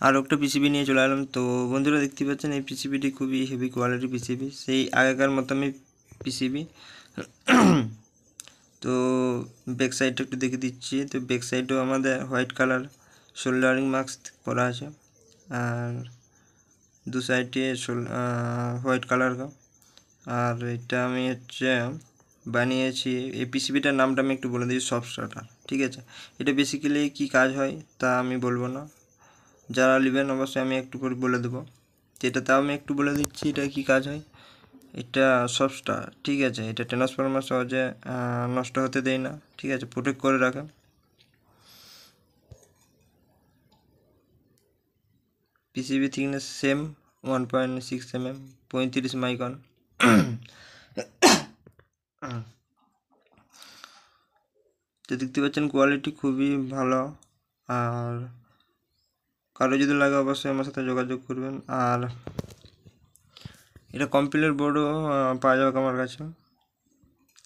আর একটা পিসিবি নিয়ে চলে এলাম। তো বন্ধুরা দেখতে পাচ্ছেন এই পিসিবিটি খুবই হেভি কোয়ালিটি পিসিবি, সেই আগেকার মতো আমি পিসিবি। তো ব্যাক সাইডটা একটু দেখে দিচ্ছি। তো ব্যাক সাইডেও আমাদের হোয়াইট কালার সোল্ডারিং মাস্ক করা আছে, আর দু সাইডে হোয়াইট কালার का। আর এটা আমি হচ্ছে বানিয়েছি, এই পিসিবিটার নামটা আমি একটু বলে দিই, সফট স্টার্টার। ঠিক আছে, এটা বেসিক্যালি কি কাজ হয় তা আমি বলবো না, যারা নেবেন অবশ্যই আমি একটু করে বলে দেবো। যেটা তাও আমি একটু বলে দিচ্ছি এটা কি কাজ হয়। এটা সফটস্টার, ঠিক আছে, এটা ট্রান্সফরমার সহজে নষ্ট হতে দেয় না, ঠিক আছে, প্রোটেক্ট করে রাখে। PCB thickness same 1.6 mm, 35 micron. তো দেখতে পাচ্ছেন কোয়ালিটি খুবই ভালো। আর কারো যদি লাগে অবশ্যই আমার সাথে যোগাযোগ করবেন। আর এটা কম্পিউটার বোর্ডও পাওয়া যাবে আমার কাছে,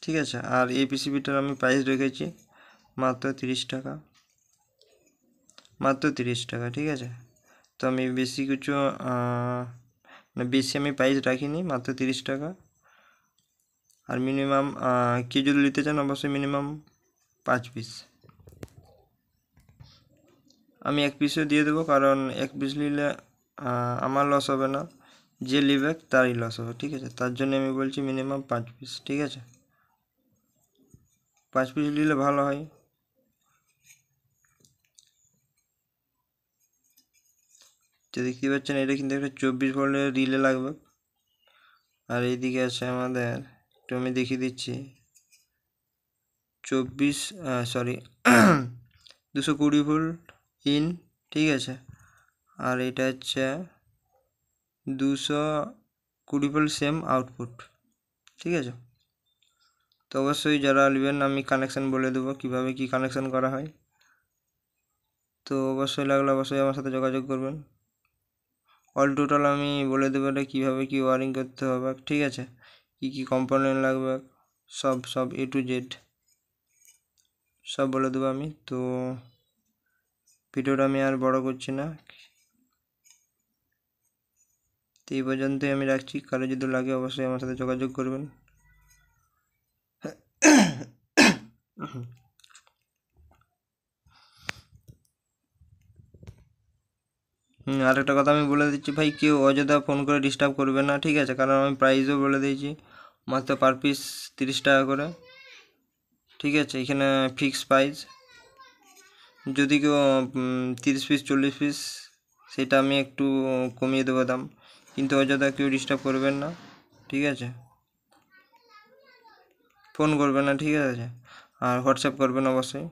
ঠিক আছে। আর এই পিসিবিটার আমি প্রাইস রেখেছি মাত্র 30 টাকা, মাত্র 30 টাকা, ঠিক আছে। তো আমি বেশি কিছু বেশি আমি প্রাইস রাখিনি, মাত্র 30 টাকা। আর মিনিমাম কেউ যদি নিতে চান অবশ্যই মিনিমাম 5 পিস। আমি 1 পিসও দিয়ে দেবো, কারণ 1 পিস নিলে আমার লস হবে না, যে নেবে তারই লস হবে, ঠিক আছে। তার জন্য আমি বলছি মিনিমাম 5 পিস, ঠিক আছে। 5 পিস নিলে ভালো হয়। তো দেখতে পাচ্ছেন এটা কিন্তু একটা 24 ভোল্টের রিলে লাগবে। আর এইদিকে আছে আমাদের, একটু আমি দেখিয়ে দিচ্ছি, 220 ভোল্ট ইন, ঠিক আছে। আর এটা হচ্ছে 220 ভোল্ট সেম আউটপুট, ঠিক আছে। তো অবশ্যই যারা নেবেন আমি কানেকশান বলে দেবো কীভাবে কি কানেকশান করা হয়। তো অবশ্যই লাগলে অবশ্যই আমার সাথে যোগাযোগ করবেন। অল টোটাল আমি বলে দেবো এটা কীভাবে কি ওয়ারিং করতে হবে, ঠিক আছে, কি কি কম্পোনেন্ট লাগবে, সব A to Z সব বলে দেবো আমি। তো ভিডিওটা আমি আর বড় করছি না, তো এই পর্যন্তই আমি রাখছি। কারো যদি লাগে অবশ্যই আমার সাথে যোগাযোগ করবেন। আর একটা কথা আমি বলে দিচ্ছি ভাই, কেউ অযথা ফোন করে ডিস্টার্ব করবে না, ঠিক আছে, কারণ আমি প্রাইসও বলে দিয়েছি মাত্র পার পিস 30 টাকা করে, ঠিক আছে। এখানে ফিক্স প্রাইস, যদি কেউ 30 পিস 40 পিস সেটা আমি একটু কমিয়ে দেবো দাম, কিন্তু অযথা কেউ ডিস্টার্ব করবেন না, ঠিক আছে, ফোন করবেন না, ঠিক আছে। আর হোয়াটসঅ্যাপ করবেন অবশ্যই।